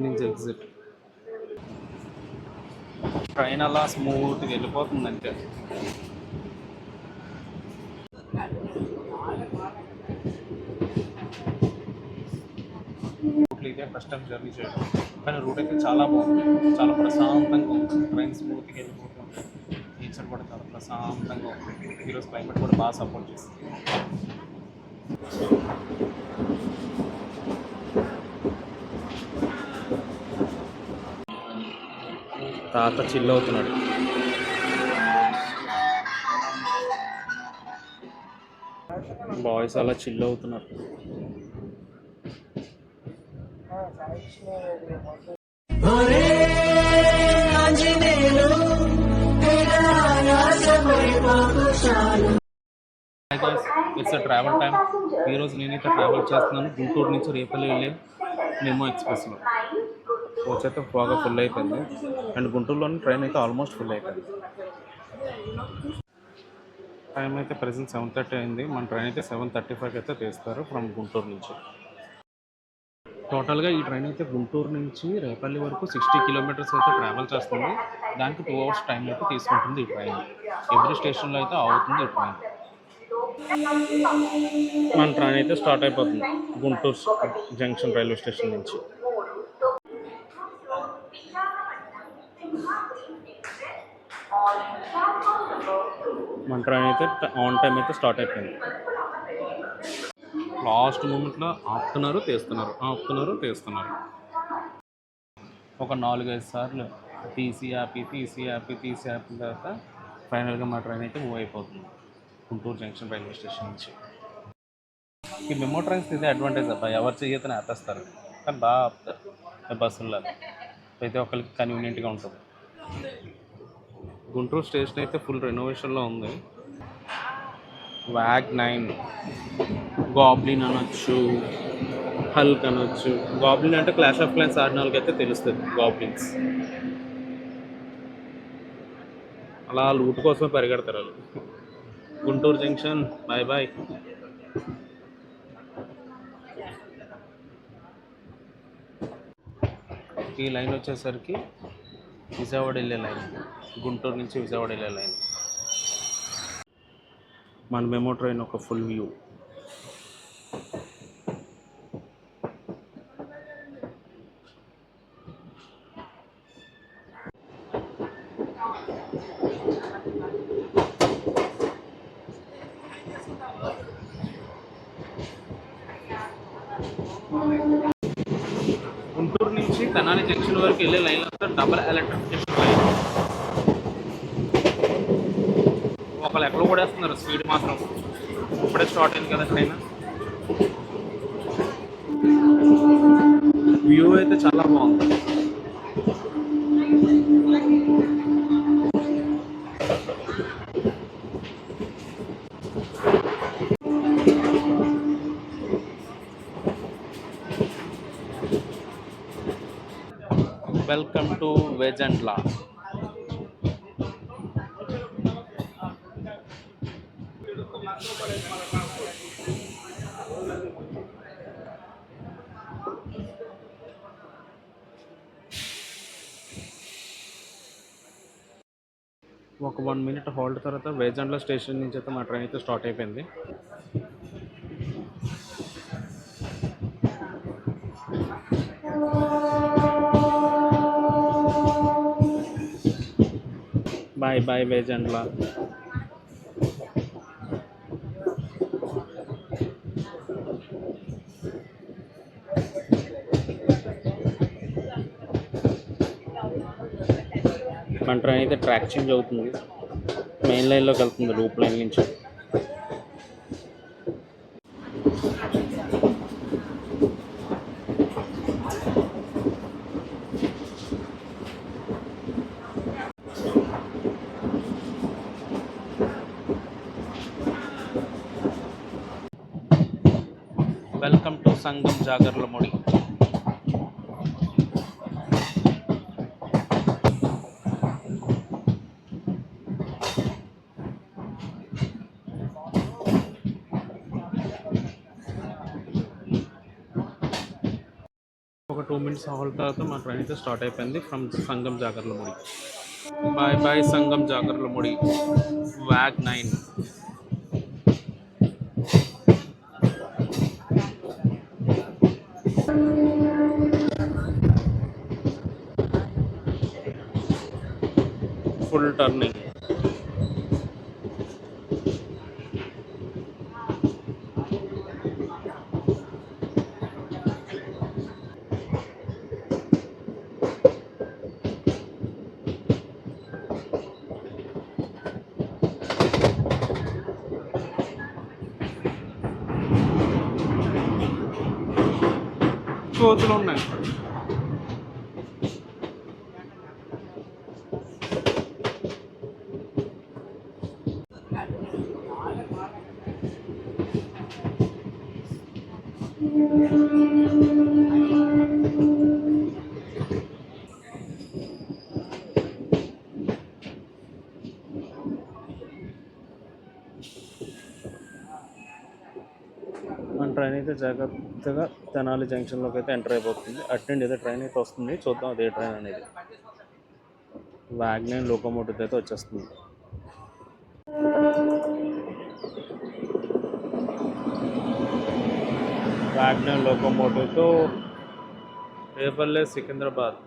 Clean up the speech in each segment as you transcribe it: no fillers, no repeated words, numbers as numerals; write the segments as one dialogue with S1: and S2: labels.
S1: నుంచి exit. Train అలా స్మూత్గా వెళ్ళిపోతుంది అంతే. ఇదే ఫస్ట్ టైం జర్నీ చేయడం, కానీ రూట్ అయితే చాలా బాగుంది, చాలా ప్రశాంతంగా ఉంది. ట్రైన్ స్మూత్గా వెళ్ళిపోతుంది, నేచర్ కూడా చాలా ప్రశాంతంగా ఉంది. ఈరోజు క్లైమేట్ కూడా బాగా సపోర్ట్ చేస్తుంది. తాత చిల్ అవుతున్నాడు. బాయ్స్ అలా చిల్ అవుతున్నారు. It's travel time. ఈరోజు నేనైతే ట్రావెల్ చేస్తున్నాను గుంటూరు నుంచి రేపల్లి వెళ్ళే మెమో ఎక్స్ప్రెస్లో. వచ్చైతే బాగా ఫుల్ అయిపోయింది, అండ్ గుంటూరులోని ట్రైన్ అయితే ఆల్మోస్ట్ ఫుల్ అయిపోయింది. టైం అయితే ప్రెసెంట్ 7:30 అయింది. మన ట్రైన్ అయితే 7:35 అయితే తీస్తారు ఫ్రమ్ గుంటూరు నుంచి. టోటల్గా ఈ ట్రైన్ అయితే గుంటూరు నుంచి రేపల్లి వరకు 60 కిలోమీటర్స్ అయితే ట్రావెల్ చేస్తుంది. దానికి 2 అవర్స్ టైం అయితే తీసుకుంటుంది ఈ ట్రైన్. ఎవ్రీ స్టేషన్లో అయితే అవుతుంది ఈ ట్రైన్. మన ట్రైన్ అయితే స్టార్ట్ అయిపోతుంది గుంటూరు జంక్షన్ రైల్వే స్టేషన్ నుంచి. మన ట్రైన్ అయితే ఆన్ టైం అయితే స్టార్ట్ అయిపోయింది. లాస్ట్ మూమెంట్లో ఆపుతున్నారు తీస్తున్నారు, ఆపుతున్నారు తీస్తున్నారు. ఒక 4-5 సార్లు తీసి ఆపి తర్వాత ఫైనల్గా మా ట్రైన్ అయితే మూవ్ అయిపోతుంది గుంటూరు జంక్షన్ రైల్వే స్టేషన్ నుంచి. ఈ మెమో ట్రైన్స్ ఇదే అడ్వాంటేజ్ అబ్బా, ఎవరు చేయతని ఆపేస్తారు, కానీ బాగా ఆపుతారు బస్సుల్లో. ప్రతి ఒక్కరికి కన్వీనియంట్గా ఉంటుంది. గుంటూరు స్టేషన్ అయితే ఫుల్ రెనోవేషన్లో ఉంది. వ్యాగ్ 9, గాబ్లిన్ అనొచ్చు, హల్క్ అనొచ్చు. గాబ్లిన్ అంటే క్లాష్ ఆఫ్ క్లాన్స్ ఆడిన వాళ్ళకి అయితే తెలుస్తుంది గాబ్లిన్స్. అలా లూట్ కోసమే పరిగెడతారు వాళ్ళు. Guntur junction bye bye. ఈ లైన్ వచ్చేసరికి విజయవాడ వెళ్ళే లైన్, గుంటూరు నుంచి విజయవాడ వెళ్ళే లైన్. మన మెమో ట్రైన్ ఒక ఫుల్ వ్యూ. గుంటూరు నుంచి తెనాలి జంక్షన్ వరకు వెళ్ళే లైన్ అంతా డబల్ ఎలక్ట్రిఫికేషన్ లైన్. ఒకళ్ళు ఎక్కడ కూడా స్పీడ్ మాత్రం. ఇప్పుడే స్టార్ట్ అయింది కదా ట్రైన్. వ్యూ అయితే చాలా బాగుంది. Welcome to Vejandla. ఒక 1 మినిట్ హోల్డ్ తర్వాత వేజండ్ల స్టేషన్ నుంచి అయితే మా ట్రైన్ అయితే స్టార్ట్ అయిపోయింది. Bye bye Vejendla. మన ట్రైన్ అయితే ట్రాక్ చేంజ్ అవుతుంది, మెయిన్ లైన్లోకి వెళ్తుంది లూప్ లైన్ నుంచి. Welcome to Sangam Jagarlamudi. ఒక 2 మినిట్స్ హాల్ట్ తర్వాత మా ట్రైన్ అయితే స్టార్ట్ అయిపోయింది from Sangam Jagarlamudi. Bye bye Sangam Jagarlamudi. వ్యాగ్ 9. Full turning. కోతులు ఉన్నాయి. మన ట్రైన్ అయితే జాగ్రత్తగా తెనాలి జంక్షన్లోకి అయితే ఎంటర్ అయిపోతుంది. అటెండ్ ఏదో ట్రైన్ అయితే వస్తుంది, చూద్దాం అదే ట్రైన్ అనేది. వ్యాగ్ 9 లోకోమోటివ్ అయితే వచ్చేస్తుంది. వ్యాగ్ 9 లోకోమోటివ్తో రేపల్లె సికింద్రాబాద్.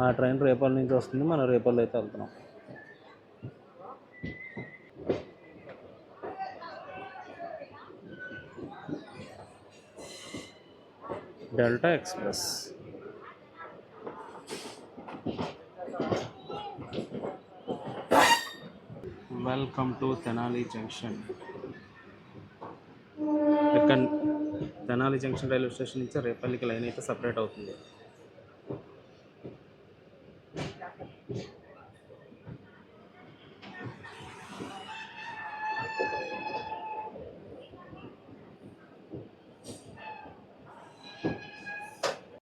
S1: ఆ ట్రైన్ రేపల్ నుంచి వస్తుంది, మనం రేపల్ అయితే వెళ్తున్నాం. Delta express. Welcome to Tenali junction. ఇక్కడ తెనాలి జంక్షన్ రైల్వే స్టేషన్ నుంచి రేపల్లికి లైన్ అయితే సపరేట్ అవుతుంది.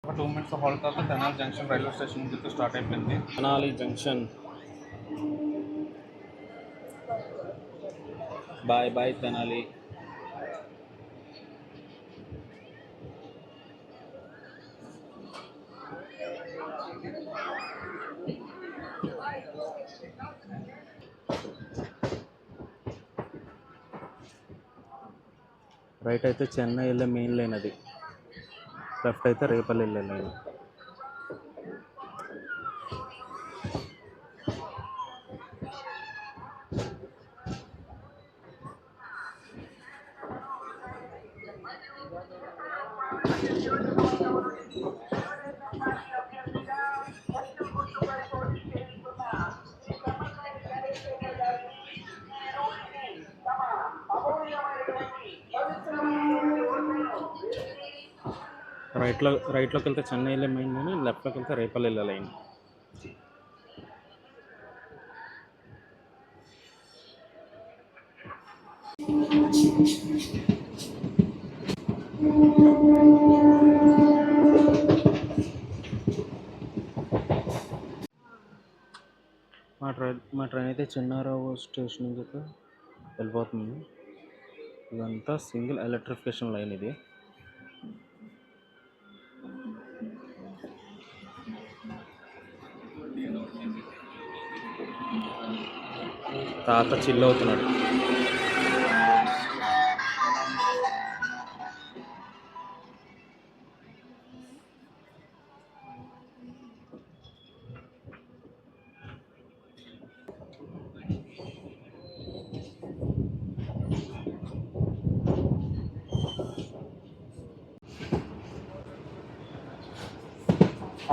S1: ఒక 2 minutes హాల్ట్ తర్వాత తెనాలి జంక్షన్ రైల్వే స్టేషన్ నుంచి స్టార్ట్ అయిపోయింది. Tenali junction. Bye bye Tenali. Right అయితే చెన్నై వెళ్ళే మెయిన్ లైన్ అది, లెఫ్ట్ అయితే రేపల్లి వెళ్ళే లైన్. రైట్లోకి వెళ్తే చెన్నై వెళ్ళే మెయిన్ లైన్, లెఫ్ట్లోకి వెళ్తే రేపల్లి వెళ్ళే లైన్. మా ట్రైన్ అయితే చెన్నారావు స్టేషన్ నుంచి అయితే వెళ్ళిపోతుంది. ఇదంతా సింగిల్ ఎలక్ట్రిఫికేషన్ లైన్ ఇది. తాత చిల్ అవుతున్నాడు.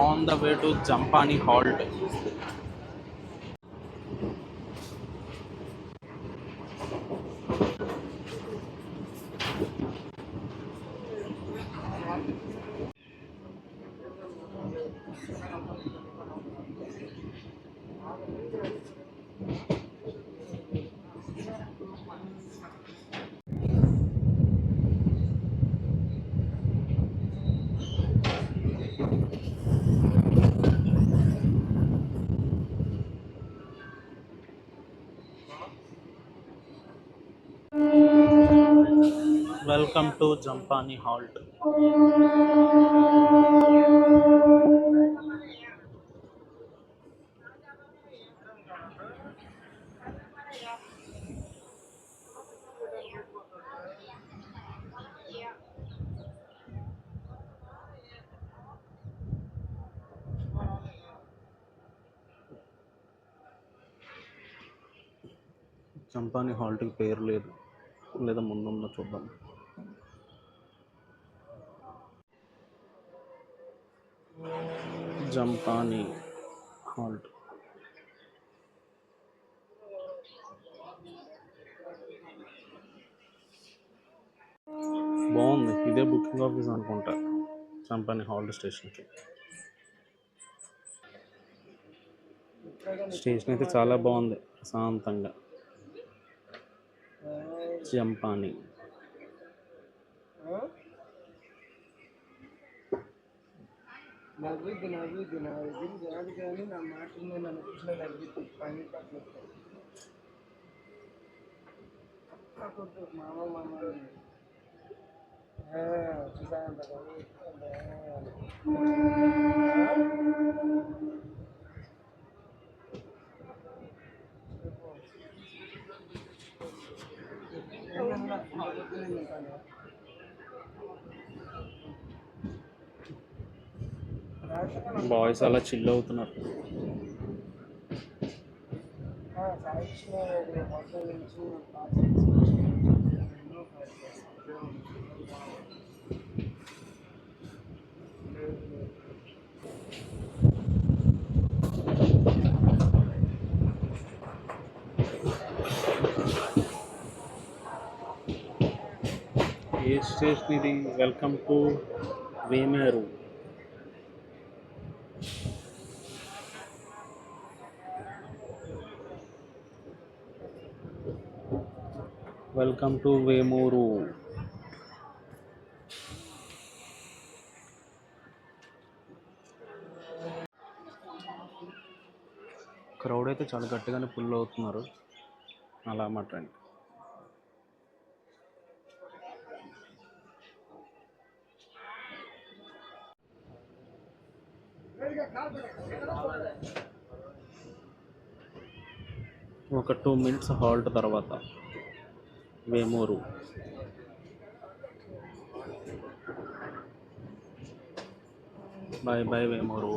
S1: On the way to Jampani Halt. Welcome to Jampani halt. Jampani హాల్ట్కి పేరు లేదు, లేదా ముందుందో చూద్దాం. జంపాని హాల్ట్ బాగుంది. ఇదే బుకింగ్ ఆఫీస్ అనుకుంటా జంపాని హాల్ట్ స్టేషన్కి. స్టేషన్ అయితే చాలా బాగుంది, ప్రశాంతంగా. జంపాని
S2: నవ్వుద్ది కాదు కానీ నా మాట నన్ను చూసిన నవ్వుద్ది పని పక్కన మామ చూసానంత
S1: బాయ్స్ అలా చిల్ అవుతున్నారు. ఏ స్టేషన్ ఇది? Welcome to Vemeru. Welcome to Vemuru. Crowd అయితే చాలా గట్టిగానే ఫుల్ అవుతున్నారు. అలా మా ట్రైన్. ఒక 2 minutes హాల్ట్ తర్వాత Vemuru. Bye bye Vemuru.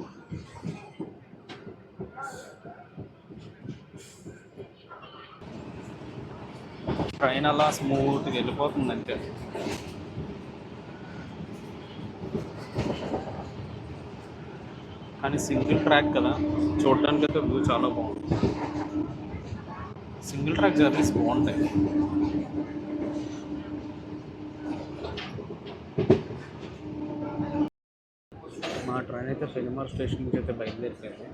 S1: Train అలా స్మూత్గా వెళ్ళిపోతుంది అంతే. కానీ సింగిల్ ట్రాక్ కదా, చూడడానికి అయితే వ్యూ చాలా బాగుంది. సింగిల్ ట్రాక్ జర్నీస్ బాగుంటాయి. మా ట్రైన్ అయితే పెనుమార్ స్టేషన్ నుంచి అయితే బయలుదేరిపోయింది.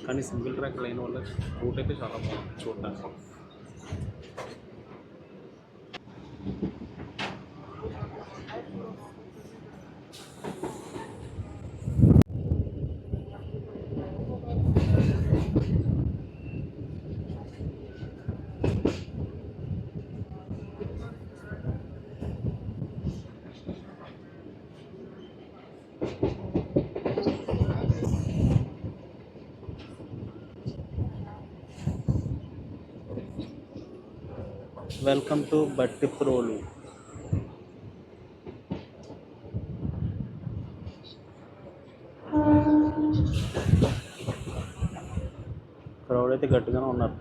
S1: కానీ సింగిల్ ట్రాక్ లైన్ వల్ల రూట్ అయితే చాలా బాగుంది చూడడానికి. Welcome to Bhattiprolu. క్రౌడ్ అయితే గట్టిగానే ఉన్నారు.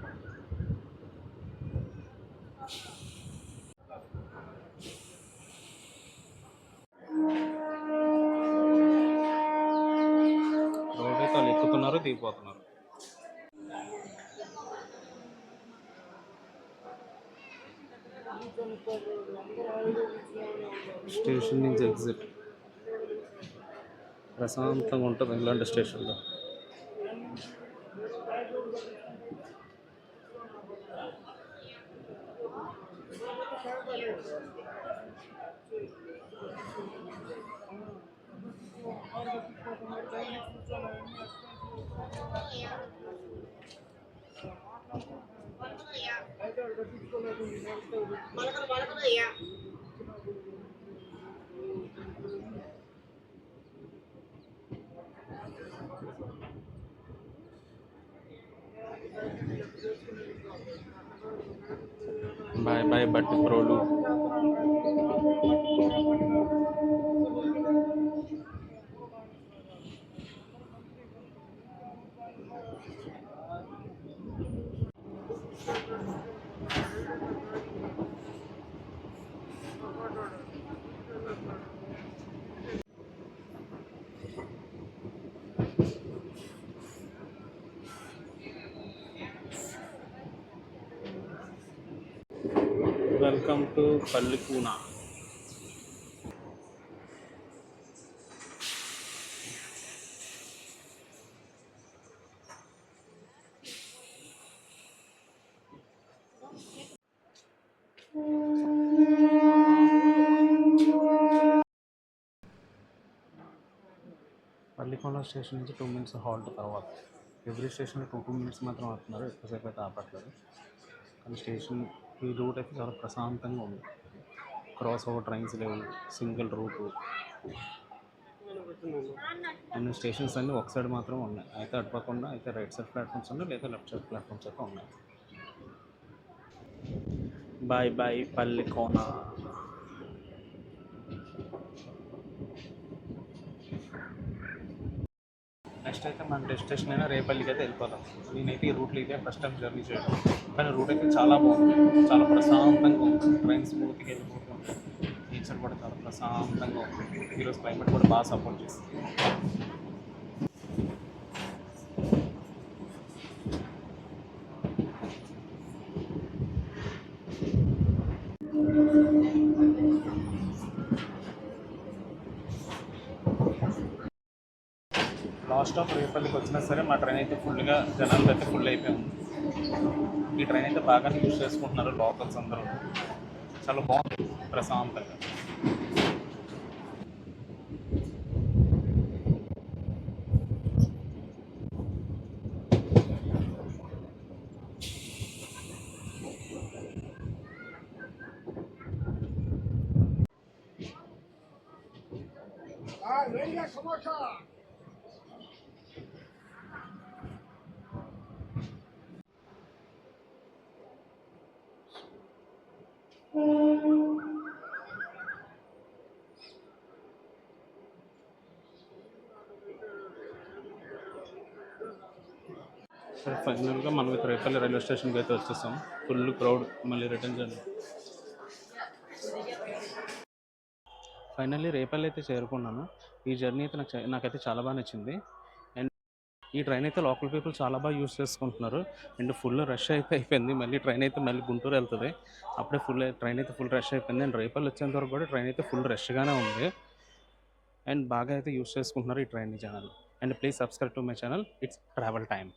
S1: క్రౌడ్ అయితే వాళ్ళు ఎక్కుతున్నారు, దిగిపోతున్నారు. స్టేషన్ నుంచి ఎగ్జిట్. ప్రశాంతంగా ఉంటుంది ఇలాంటి స్టేషన్లో. Bye bye Bhattiprolu. Welcome to Pallikuna. Pallikonda station నుంచి 2 minutes హాల్ట్ తర్వాత ఎవ్రీ స్టేషన్లో 2 minutes మాత్రం ఆపుతున్నారు, ఎక్కువసేపు అయితే ఆపట్లేదు. కానీ స్టేషన్ ఈ రూట్ అయితే చాలా ప్రశాంతంగా ఉంది. క్రాస్ ఓవర్ ట్రైన్స్ లేవు, సింగిల్ రూటు. అన్ని స్టేషన్స్ అన్నీ ఒక సైడ్ మాత్రం ఉన్నాయి. అయితే అటుపక్కకుండా అయితే రైట్ సైడ్ ప్లాట్ఫామ్స్ ఉన్నాయి, లేదా లెఫ్ట్ సైడ్ ప్లాట్ఫామ్స్ అయితే ఉన్నాయి. Bye bye Pallikona. నెక్స్ట్ అయితే మన డెస్టినేషన్ అయినా రేపల్లికి అయితే వెళ్ళిపోతాం. నేనైతే ఈ రూట్లో అయితే ఫస్ట్ టైం జర్నీ చేయడం, కానీ రూట్ అయితే చాలా బాగుంది, చాలా ప్రశాంతంగా ఉంది. ట్రైన్ స్మూత్గా వెళ్ళిపోతుంది, నేచర్ కూడా చాలా ప్రశాంతంగా ఉంది. ఈరోజు క్లైమేట్ కూడా బాగా సపోర్ట్ చేస్తుంది. లాస్ట్ ఆఫ్ రేపల్లికి వచ్చినా సరే మా ట్రైన్ అయితే ఫుల్గా, జనాలు అయితే ఫుల్ అయిపోయి ఉంది. ఈ ట్రైన్ అయితే బాగానే యూజ్ చేసుకుంటున్నారు లోకల్స్ అందరూ. చాలా బాగుంది, ప్రశాంతంగా. సరే ఫైనల్గా మనం ఇక్కడ రేపల్లి రైల్వే స్టేషన్కి అయితే వచ్చేసాం. ఫుల్ క్రౌడ్, మళ్ళీ రిటర్న్ జర్నీ. ఫైనల్లీ రేపల్లి అయితే చేరుకున్నాను. ఈ జర్నీ అయితే నాకైతే చాలా బాగా నచ్చింది. అండ్ ఈ ట్రైన్ అయితే లోకల్ పీపుల్ చాలా బాగా యూస్ చేసుకుంటున్నారు. అండ్ ఫుల్ రష్ అయితే అయిపోయింది. మళ్ళీ ట్రైన్ అయితే మళ్ళీ గుంటూరు వెళ్తుంది. అప్పుడే ట్రైన్ అయితే ఫుల్ రష్ అయిపోయింది. అండ్ రేపల్లి వచ్చేంత వరకు కూడా ట్రైన్ అయితే ఫుల్ రష్గానే ఉంది. అండ్ బాగా అయితే యూస్ చేసుకుంటున్నారు ఈ ట్రైన్ జనాలు. And please subscribe to my channel. It's travel time.